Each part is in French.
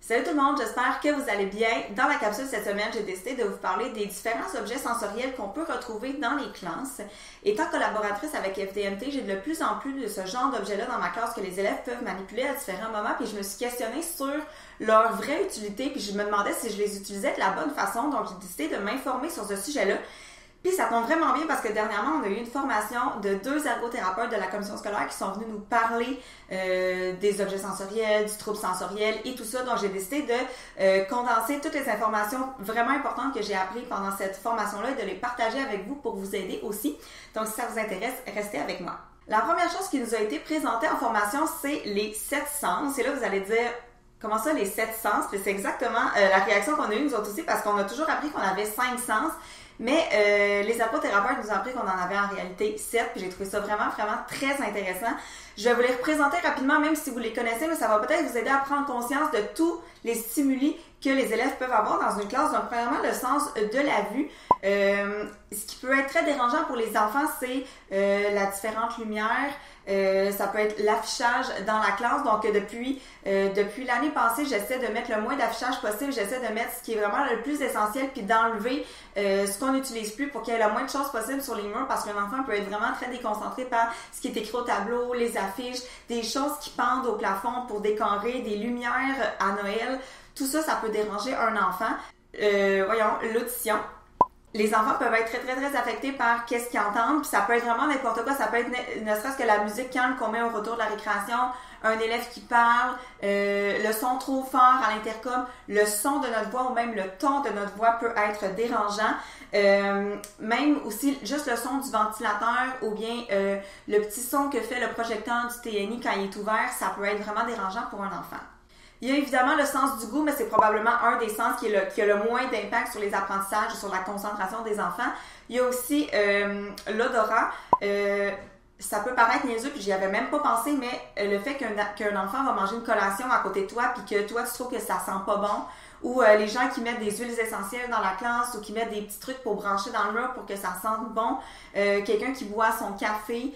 Salut tout le monde, j'espère que vous allez bien. Dans la capsule cette semaine, j'ai décidé de vous parler des différents objets sensoriels qu'on peut retrouver dans les classes. Étant collaboratrice avec FDMT, j'ai de plus en plus de ce genre d'objets-là dans ma classe que les élèves peuvent manipuler à différents moments. Puis je me suis questionnée sur leur vraie utilité, puis je me demandais si je les utilisais de la bonne façon. Donc j'ai décidé de m'informer sur ce sujet-là. Puis ça tombe vraiment bien parce que dernièrement, on a eu une formation de 2 ergothérapeutes de la commission scolaire qui sont venus nous parler des objets sensoriels, du trouble sensoriel et tout ça. Donc j'ai décidé de condenser toutes les informations vraiment importantes que j'ai apprises pendant cette formation-là et de les partager avec vous pour vous aider aussi. Donc si ça vous intéresse, restez avec moi. La première chose qui nous a été présentée en formation, c'est les 7 sens. Et là, vous allez dire... Comment ça, les 7 sens? Puis c'est exactement la réaction qu'on a eue nous autres aussi parce qu'on a toujours appris qu'on avait 5 sens. Mais les ergothérapeutes nous ont appris qu'on en avait en réalité 7, puis j'ai trouvé ça vraiment très intéressant. Je vais vous les représenter rapidement, même si vous les connaissez, mais ça va peut-être vous aider à prendre conscience de tous les stimuli que les élèves peuvent avoir dans une classe. Donc, premièrement, le sens de la vue. Ce qui peut être très dérangeant pour les enfants, c'est la différente lumière. Ça peut être l'affichage dans la classe. Donc, depuis l'année passée, j'essaie de mettre le moins d'affichage possible. J'essaie de mettre ce qui est vraiment le plus essentiel, puis d'enlever ce qu'on n'utilise plus pour qu'il y ait le moins de choses possible sur les murs, parce qu'un enfant peut être vraiment très déconcentré par ce qui est écrit au tableau, les affiches, des choses qui pendent au plafond pour décorer, des lumières à Noël. Tout ça, ça peut déranger un enfant. L'audition. Les enfants peuvent être très affectés par qu'est-ce qu'ils entendent, puis ça peut être vraiment n'importe quoi. Ça peut être ne serait-ce que la musique calme qu'on met au retour de la récréation, un élève qui parle, le son trop fort à l'intercom, le son de notre voix ou même le ton de notre voix peut être dérangeant. Même aussi juste le son du ventilateur ou bien le petit son que fait le projecteur du TNI quand il est ouvert, ça peut être vraiment dérangeant pour un enfant. Il y a évidemment le sens du goût, mais c'est probablement un des sens qui a le moins d'impact sur les apprentissages et sur la concentration des enfants. Il y a aussi l'odorat. Ça peut paraître niaiseux, puis j'y avais même pas pensé, mais le fait qu'un enfant va manger une collation à côté de toi, puis que toi, tu trouves que ça sent pas bon, ou les gens qui mettent des huiles essentielles dans la classe, ou qui mettent des petits trucs pour brancher dans le mur pour que ça sente bon, quelqu'un qui boit son café,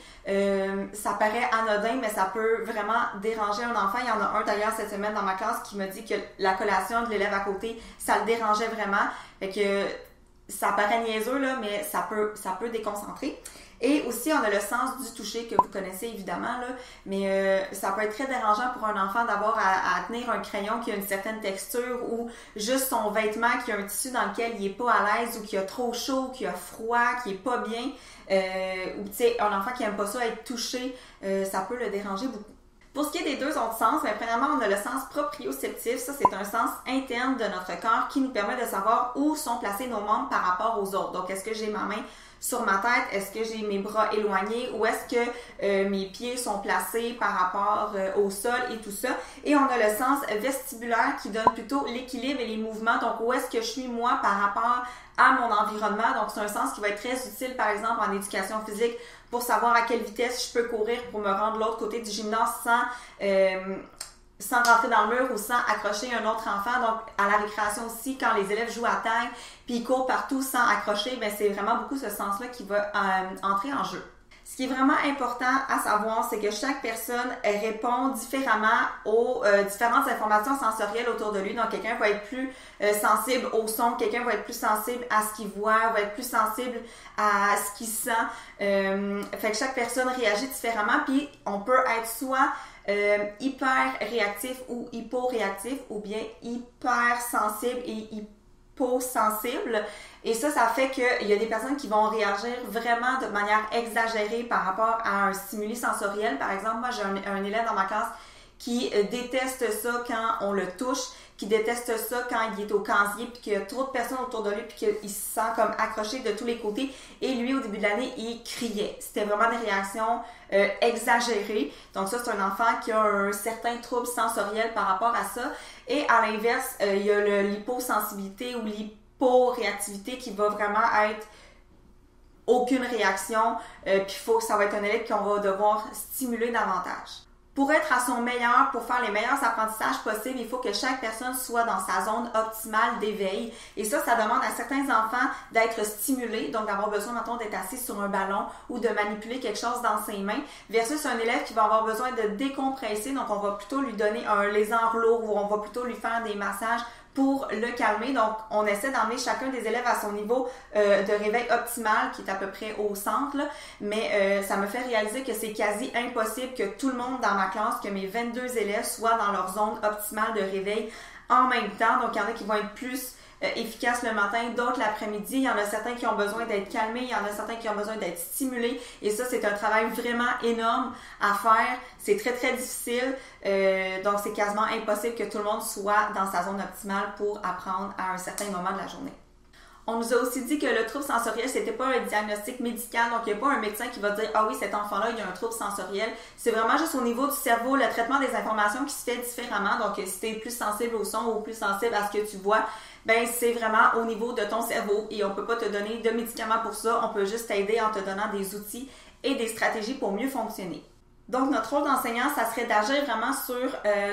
ça paraît anodin, mais ça peut vraiment déranger un enfant. Il y en a un d'ailleurs cette semaine dans ma classe qui me dit que la collation de l'élève à côté, ça le dérangeait vraiment. Fait que ça paraît niaiseux, là, mais ça peut déconcentrer. Et aussi, on a le sens du toucher que vous connaissez évidemment, là, mais ça peut être très dérangeant pour un enfant d'avoir à tenir un crayon qui a une certaine texture ou juste son vêtement qui a un tissu dans lequel il est pas à l'aise ou qui a trop chaud, qui a froid, qui est pas bien. Ou tu sais, un enfant qui aime pas ça être touché, ça peut le déranger beaucoup. Pour ce qui est des 2 autres sens, premièrement, on a le sens proprioceptif. Ça, c'est un sens interne de notre corps qui nous permet de savoir où sont placés nos membres par rapport aux autres. Donc, est-ce que j'ai ma main sur ma tête? Est-ce que j'ai mes bras éloignés? Ou est-ce que mes pieds sont placés par rapport au sol et tout ça? Et on a le sens vestibulaire qui donne plutôt l'équilibre et les mouvements. Donc, où est-ce que je suis moi par rapport à mon environnement? Donc, c'est un sens qui va être très utile, par exemple, en éducation physique pour savoir à quelle vitesse je peux courir pour me rendre de l'autre côté du gymnase sans rentrer dans le mur ou sans accrocher un autre enfant. Donc, à la récréation aussi, quand les élèves jouent à tag puis ils courent partout sans accrocher, bien, c'est vraiment beaucoup ce sens-là qui va entrer en jeu. Ce qui est vraiment important à savoir, c'est que chaque personne répond différemment aux différentes informations sensorielles autour de lui. Donc, quelqu'un va être plus sensible au son, quelqu'un va être plus sensible à ce qu'il voit, va être plus sensible à ce qu'il sent. Fait que chaque personne réagit différemment, puis on peut être soit hyper réactif ou hyporéactif, ou bien hyper sensible et hyposensible. Et ça fait qu'il y a des personnes qui vont réagir vraiment de manière exagérée par rapport à un stimuli sensoriel. Par exemple, moi, j'ai un élève dans ma classe qui déteste ça quand on le touche, qui déteste ça quand il est au casier, puis qu'il y a trop de personnes autour de lui, puis qu'il se sent comme accroché de tous les côtés. Et lui, au début de l'année, il criait. C'était vraiment des réactions exagérées. Donc ça, c'est un enfant qui a un certain trouble sensoriel par rapport à ça. Et à l'inverse, il y a l'hyposensibilité ou l'hyporéactivité qui va vraiment être aucune réaction, puis ça va être un élève qu'on va devoir stimuler davantage. pour être à son meilleur, pour faire les meilleurs apprentissages possibles, il faut que chaque personne soit dans sa zone optimale d'éveil. Et ça demande à certains enfants d'être stimulés, donc d'avoir besoin, mettons, d'être assis sur un ballon ou de manipuler quelque chose dans ses mains, versus un élève qui va avoir besoin de décompresser, donc on va plutôt lui donner un lézard lourd ou on va plutôt lui faire des massages pour le calmer. Donc, on essaie d'emmener chacun des élèves à son niveau de réveil optimal, qui est à peu près au centre, là. Mais ça me fait réaliser que c'est quasi impossible que tout le monde dans ma classe, que mes 22 élèves soient dans leur zone optimale de réveil en même temps. Donc, il y en a qui vont être plus efficaces le matin, d'autres l'après-midi. Il y en a certains qui ont besoin d'être calmés, il y en a certains qui ont besoin d'être stimulés. Et ça, c'est un travail vraiment énorme à faire. C'est très, très difficile. Donc, c'est quasiment impossible que tout le monde soit dans sa zone optimale pour apprendre à un certain moment de la journée. On nous a aussi dit que le trouble sensoriel, c'était pas un diagnostic médical, donc il n'y a pas un médecin qui va dire « Ah oui, cet enfant-là, il a un trouble sensoriel ». C'est vraiment juste au niveau du cerveau, le traitement des informations qui se fait différemment. Donc, si tu es plus sensible au son ou plus sensible à ce que tu vois, ben c'est vraiment au niveau de ton cerveau et on peut pas te donner de médicaments pour ça. On peut juste t'aider en te donnant des outils et des stratégies pour mieux fonctionner. Donc, notre rôle d'enseignant, ça serait d'agir vraiment sur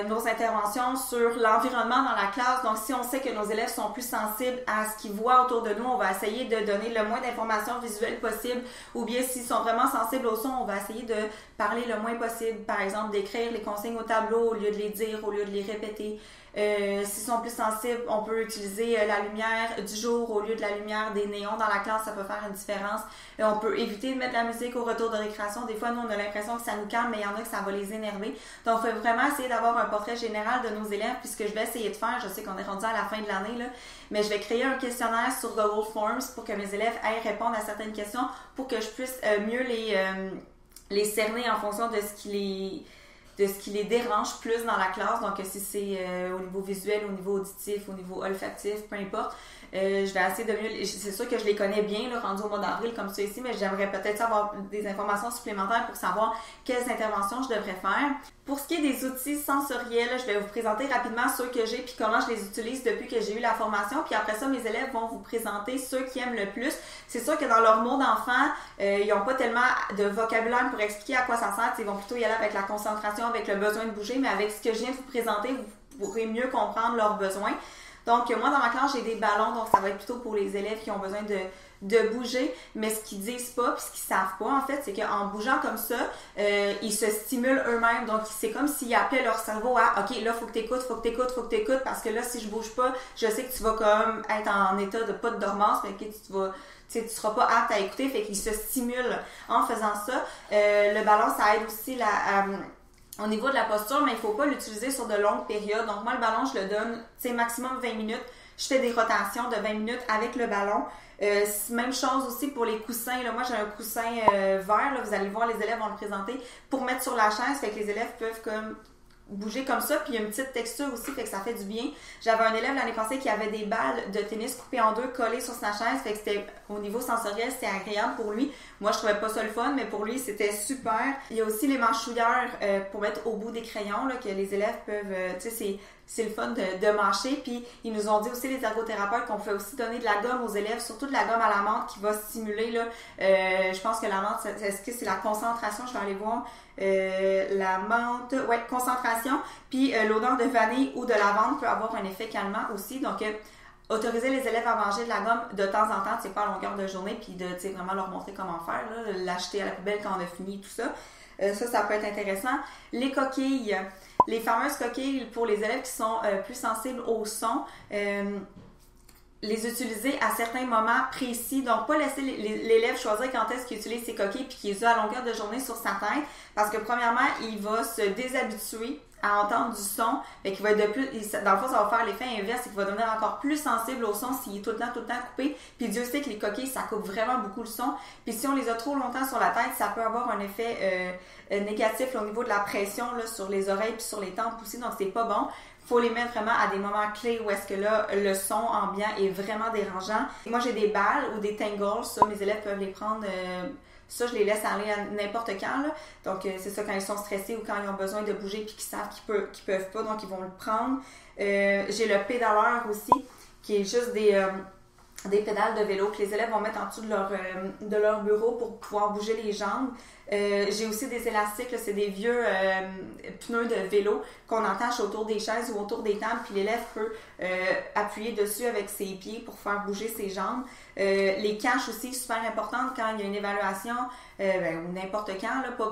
nos interventions, sur l'environnement dans la classe. Donc, si on sait que nos élèves sont plus sensibles à ce qu'ils voient autour de nous, on va essayer de donner le moins d'informations visuelles possible. Ou bien, s'ils sont vraiment sensibles au son, on va essayer de parler le moins possible. Par exemple, d'écrire les consignes au tableau au lieu de les dire, au lieu de les répéter. S'ils sont plus sensibles, on peut utiliser la lumière du jour au lieu de la lumière des néons dans la classe, ça peut faire une différence. On peut éviter de mettre la musique au retour de récréation. Des fois, nous, on a l'impression que ça nous calme, mais il y en a que ça va les énerver. Donc, il faut vraiment essayer d'avoir un portrait général de nos élèves. Puis ce que je vais essayer de faire, je sais qu'on est rendu à la fin de l'année, là, mais je vais créer un questionnaire sur Google Forms pour que mes élèves aillent répondre à certaines questions pour que je puisse mieux les cerner en fonction de ce qui les dérange plus dans la classe. Donc, si c'est au niveau visuel, au niveau auditif, au niveau olfactif, peu importe, je vais essayer de mieux... C'est sûr que je les connais bien, là, rendu au mois d'avril comme ça ici, mais j'aimerais peut-être avoir des informations supplémentaires pour savoir quelles interventions je devrais faire. Pour ce qui est des outils sensoriels, je vais vous présenter rapidement ceux que j'ai puis comment je les utilise depuis que j'ai eu la formation. Puis après ça, mes élèves vont vous présenter ceux qui aiment le plus. C'est sûr que dans leur monde d'enfant, ils n'ont pas tellement de vocabulaire pour expliquer à quoi ça sert. Ils vont plutôt y aller avec la concentration, avec le besoin de bouger, mais avec ce que je viens de vous présenter, vous pourrez mieux comprendre leurs besoins. Donc, moi, dans ma classe, j'ai des ballons, donc ça va être plutôt pour les élèves qui ont besoin de bouger, mais ce qu'ils disent pas, puis ce qu'ils savent pas, en fait, c'est qu'en bougeant comme ça, ils se stimulent eux-mêmes. Donc, c'est comme s'ils appelaient leur cerveau à « OK, là, faut que t'écoutes, parce que là, si je bouge pas, je sais que tu vas comme être en état de pas de dormance, mais que tu seras pas apte à écouter », fait qu'ils se stimulent en faisant ça. Le ballon, ça aide aussi au niveau de la posture, mais il ne faut pas l'utiliser sur de longues périodes. Donc, moi, le ballon, je le donne, maximum 20 minutes. Je fais des rotations de 20 minutes avec le ballon. Même chose aussi pour les coussins. Là, moi, j'ai un coussin vert. Là, vous allez voir, les élèves vont le présenter pour mettre sur la chaise. Fait que les élèves peuvent comme bouger comme ça, puis il y a une petite texture aussi, fait que ça fait du bien. J'avais un élève l'année passée qui avait des balles de tennis coupées en deux, collées sur sa chaise, fait que c'était, au niveau sensoriel, c'était agréable pour lui. Moi, je trouvais pas ça le fun, mais pour lui, c'était super. Il y a aussi les mâchouilleurs pour mettre au bout des crayons, là, que les élèves peuvent, c'est le fun de mâcher. Puis ils nous ont dit aussi, les ergothérapeutes, qu'on pouvait aussi donner de la gomme aux élèves, surtout de la gomme à la menthe qui va stimuler, là. Je pense que la menthe, est-ce que c'est la concentration? Je vais aller voir. La menthe, concentration. Puis l'odeur de vanille ou de lavande peut avoir un effet calmant aussi. Donc, autoriser les élèves à manger de la gomme de temps en temps, pas à longueur de journée, puis de vraiment leur montrer comment faire, là, l'acheter à la poubelle quand on a fini, tout ça. Ça peut être intéressant. Les coquilles. Les fameuses coquilles pour les élèves qui sont plus sensibles au son. Les utiliser à certains moments précis. Donc, pas laisser l'élève choisir quand est-ce qu'il utilise ses coquilles puis qu'il les a à longueur de journée sur sa tête. Parce que, premièrement, il va se déshabituer à entendre du son. Fait qu'il va être dans le fond, ça va faire l'effet inverse, c'est qu'il va devenir encore plus sensible au son s'il est tout le temps coupé. Puis Dieu sait que les coquilles, ça coupe vraiment beaucoup le son. Puis si on les a trop longtemps sur la tête, ça peut avoir un effet négatif là, au niveau de la pression là, sur les oreilles puis sur les tempes aussi. Donc, c'est pas bon. Faut les mettre vraiment à des moments clés où est-ce que là, le son ambiant est vraiment dérangeant. Moi, j'ai des balles ou des tangles. Ça, mes élèves peuvent les prendre... ça, je les laisse aller à n'importe quand. Là. Donc, c'est ça quand ils sont stressés ou quand ils ont besoin de bouger puis qu'ils savent qu'ils peuvent pas. Donc, ils vont le prendre. J'ai le pédaleur aussi, qui est juste des pédales de vélo que les élèves vont mettre en dessous de leur bureau pour pouvoir bouger les jambes. J'ai aussi des élastiques, c'est des vieux pneus de vélo qu'on attache autour des chaises ou autour des tables, puis l'élève peut appuyer dessus avec ses pieds pour faire bouger ses jambes. Les caches aussi, super importantes quand il y a une évaluation, ou n'importe quand, là, pas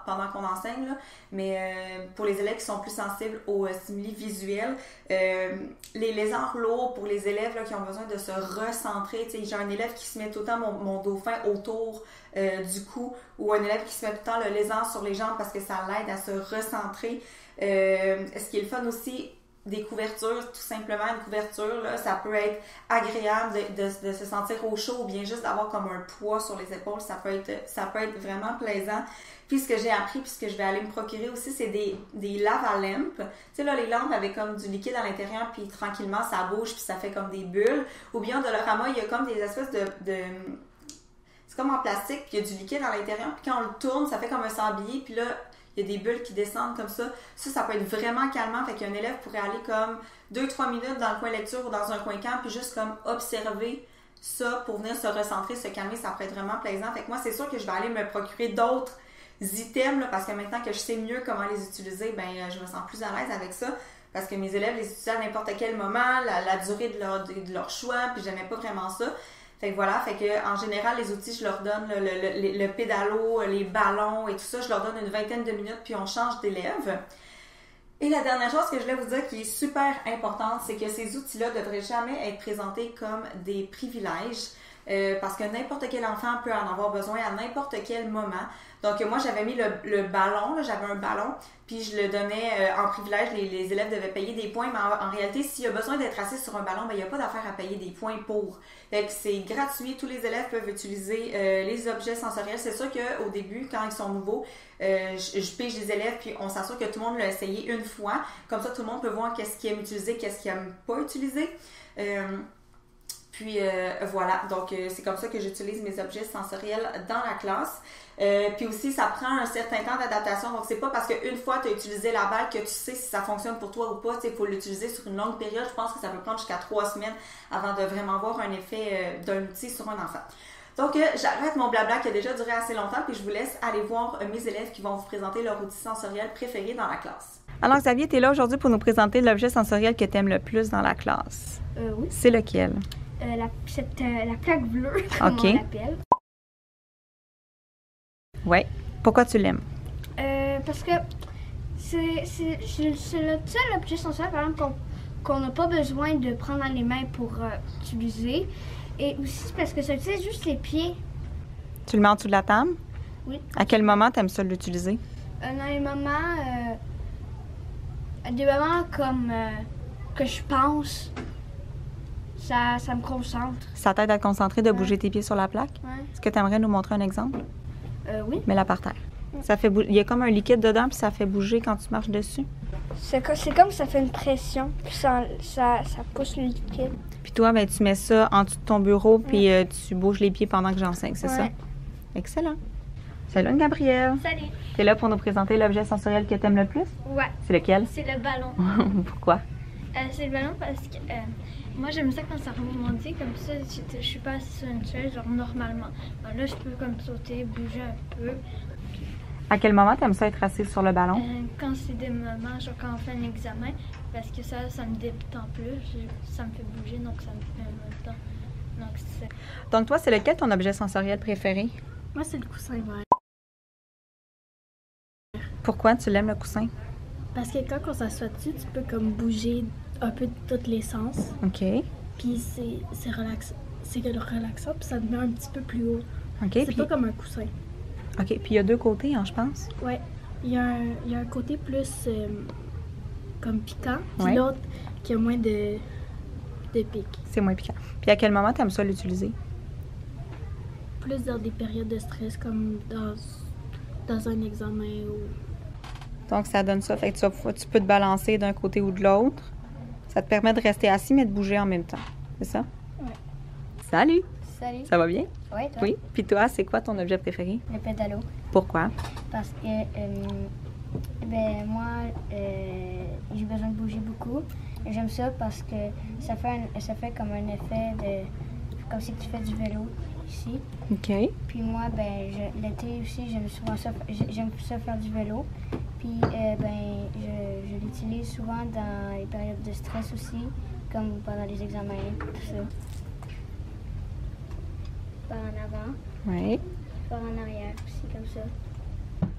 pendant qu'on enseigne, là, mais pour les élèves qui sont plus sensibles aux stimuli visuels. Les lézards lourds pour les élèves là, qui ont besoin de se recentrer. J'ai un élève qui se met tout le temps mon dauphin autour du cou, ou un élève qui se met tout le temps le lézard sur les jambes parce que ça l'aide à se recentrer. Ce qui est le fun aussi, des couvertures, tout simplement une couverture, là, ça peut être agréable de se sentir au chaud ou bien juste d'avoir comme un poids sur les épaules, ça peut être vraiment plaisant. Puis ce que j'ai appris, puis ce que je vais aller me procurer aussi, c'est des laves à lampes. Tu sais là, les lampes avec comme du liquide à l'intérieur, puis tranquillement ça bouge, puis ça fait comme des bulles. Ou bien de Dolorama, il y a comme des espèces de c'est comme en plastique, puis il y a du liquide à l'intérieur, puis quand on le tourne, ça fait comme un sablier, puis là, il y a des bulles qui descendent comme ça. Ça peut être vraiment calmant, fait qu'un élève pourrait aller comme 2-3 minutes dans le coin lecture ou dans un coin camp, puis juste comme observer ça pour venir se recentrer, se calmer, ça pourrait être vraiment plaisant. Fait que moi, c'est sûr que je vais aller me procurer d'autres items, là, parce que maintenant que je sais mieux comment les utiliser, ben je me sens plus à l'aise avec ça, parce que mes élèves les utilisent à n'importe quel moment, la durée de leur choix, puis j'aimais pas vraiment ça. Fait que voilà, fait que en général, les outils, je leur donne le pédalo, les ballons et tout ça, je leur donne une 20aine de minutes, puis on change d'élèves. Et la dernière chose que je voulais vous dire qui est super importante, c'est que ces outils-là ne devraient jamais être présentés comme des privilèges, parce que n'importe quel enfant peut en avoir besoin à n'importe quel moment. Donc moi, j'avais mis le ballon, j'avais un ballon, puis je le donnais en privilège, les élèves devaient payer des points, mais en réalité, s'il y a besoin d'être assis sur un ballon, ben, il n'y a pas d'affaire à payer des points pour. Fait que c'est gratuit, tous les élèves peuvent utiliser les objets sensoriels. C'est sûr qu'au début, quand ils sont nouveaux, je pige les élèves, puis on s'assure que tout le monde l'a essayé une fois. Comme ça, tout le monde peut voir qu'est-ce qu'il aime utiliser, qu'est-ce qu'il n'aime pas utiliser. Puis voilà, donc c'est comme ça que j'utilise mes objets sensoriels dans la classe. Puis aussi, ça prend un certain temps d'adaptation. Donc, c'est pas parce qu'une fois tu as utilisé la balle que tu sais si ça fonctionne pour toi ou pas. Il faut l'utiliser sur une longue période. Je pense que ça peut prendre jusqu'à 3 semaines avant de vraiment voir un effet d'un outil sur un enfant. Donc, j'arrête mon blabla qui a déjà duré assez longtemps, puis je vous laisse aller voir mes élèves qui vont vous présenter leur outil sensoriel préféré dans la classe. Alors, Xavier, tu es là aujourd'hui pour nous présenter l'objet sensoriel que tu aimes le plus dans la classe. Oui. C'est lequel? La plaque bleue, comme on l'appelle. Oui. Pourquoi tu l'aimes? Parce que c'est le seul objet sensoriel, par exemple, qu'on n'a pas besoin de prendre dans les mains pour utiliser. Et aussi parce que ça utilise juste les pieds. Tu le mets en dessous de la table? Oui. À quel moment tu aimes ça l'utiliser? Dans les moments, des moments comme que je pense, ça me concentre. Ça t'aide à te concentrer de bouger tes pieds sur la plaque? Ouais. Est-ce que tu aimerais nous montrer un exemple? Oui. Mets-la par terre. Ça fait il y a comme un liquide dedans, puis ça fait bouger quand tu marches dessus. C'est comme ça fait une pression, puis ça pousse le liquide. Puis toi, ben, tu mets ça en dessous de ton bureau, puis tu bouges les pieds pendant que j'enseigne, c'est ça? Excellent. Salut Gabrielle. Salut. Tu es là pour nous présenter l'objet sensoriel que tu aimes le plus? Ouais. C'est lequel? C'est le ballon. Pourquoi? C'est le ballon parce que moi j'aime ça quand ça rebondit, comme ça je suis pas assise sur une chaise, genre normalement. Ben, là je peux comme sauter, bouger un peu. À quel moment tu aimes ça être assis sur le ballon? Quand c'est des moments, genre quand on fait un examen, parce que ça me détend plus, ça me fait bouger, donc ça me fait en même temps. Donc toi, c'est lequel ton objet sensoriel préféré? Moi c'est le coussin vert. Pourquoi tu l'aimes le coussin? Parce que quand on s'assoit dessus, tu peux comme bouger un peu de tous les sens. OK. Puis c'est relaxant, puis ça te met un petit peu plus haut. OK. C'est puis... pas comme un coussin. OK. Puis il y a deux côtés, hein, je pense. Ouais. Il y a un côté plus comme piquant, puis ouais. l'autre qui a moins de pic. C'est moins piquant. Puis à quel moment tu aimes ça l'utiliser? Plus dans des périodes de stress, comme dans un examen ou... Donc, ça donne ça. Fait que tu peux te balancer d'un côté ou de l'autre. Ça te permet de rester assis, mais de bouger en même temps. C'est ça? Oui. Salut! Salut! Ça va bien? Oui, toi? Oui. Puis toi, c'est quoi ton objet préféré? Le pédalo. Pourquoi? Parce que, moi, j'ai besoin de bouger beaucoup. J'aime ça parce que ça fait comme un effet comme si tu fais du vélo ici. OK. Puis moi, ben, l'été aussi, j'aime ça faire du vélo. Puis, ben, je l'utilise souvent dans les périodes de stress aussi, comme pendant les examens, tout ça. Par en avant. Oui. Par en arrière aussi, comme ça.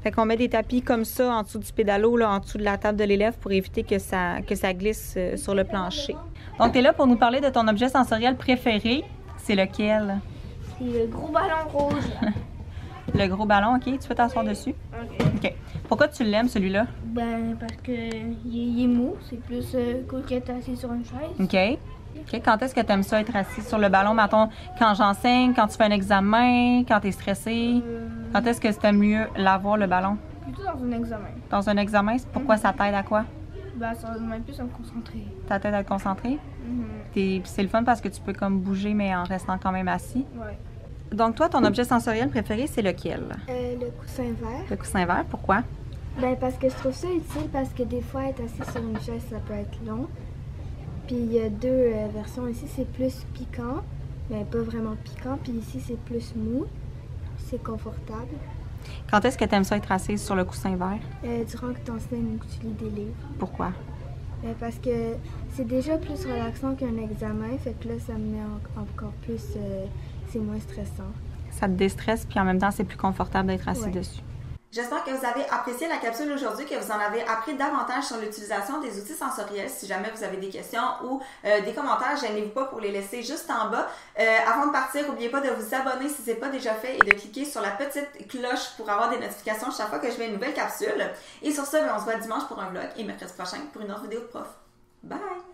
Fait qu'on met des tapis comme ça en dessous du pédalo, là, en dessous de la table de l'élève pour éviter que ça glisse sur le plancher. Donc, tu es là pour nous parler de ton objet sensoriel préféré. C'est lequel? C'est le gros ballon rouge. Le gros ballon, OK. Tu peux t'asseoir dessus? OK. Pourquoi tu l'aimes, celui-là? Ben, parce que il est mou. C'est plus cool qu'être assis sur une chaise. OK. OK. Quand est-ce que tu aimes ça, être assis sur le ballon? Mettons, quand j'enseigne, quand tu fais un examen, quand tu es stressé? Quand est-ce que tu aimes mieux l'avoir, le ballon? Plutôt dans un examen. Dans un examen? Pourquoi ça t'aide à quoi? Ben, ça va m'aider plus à me concentrer. Ta tête à être concentrée? C'est le fun parce que tu peux comme bouger, mais en restant quand même assis. Ouais. Donc, toi, ton objet sensoriel préféré, c'est lequel? Le coussin vert. Le coussin vert, pourquoi? Ben, parce que je trouve ça utile parce que des fois, être assis sur une chaise, ça peut être long. Puis il y a deux versions. Ici, c'est plus piquant, mais pas vraiment piquant. Puis ici, c'est plus mou. C'est confortable. Quand est-ce que tu aimes ça être assise sur le coussin vert? Durant que tu enseignes ou que tu lis des livres. Pourquoi? Parce que c'est déjà plus relaxant qu'un examen. Fait que là, ça me met encore plus... c'est moins stressant. Ça te déstresse, puis en même temps, c'est plus confortable d'être assis dessus. J'espère que vous avez apprécié la capsule aujourd'hui, que vous en avez appris davantage sur l'utilisation des outils sensoriels. Si jamais vous avez des questions ou des commentaires, gênez-vous pas pour les laisser juste en bas. Avant de partir, n'oubliez pas de vous abonner si ce n'est pas déjà fait et de cliquer sur la petite cloche pour avoir des notifications chaque fois que je mets une nouvelle capsule. Et sur ce, on se voit dimanche pour un vlog et mercredi prochain pour une autre vidéo de prof. Bye!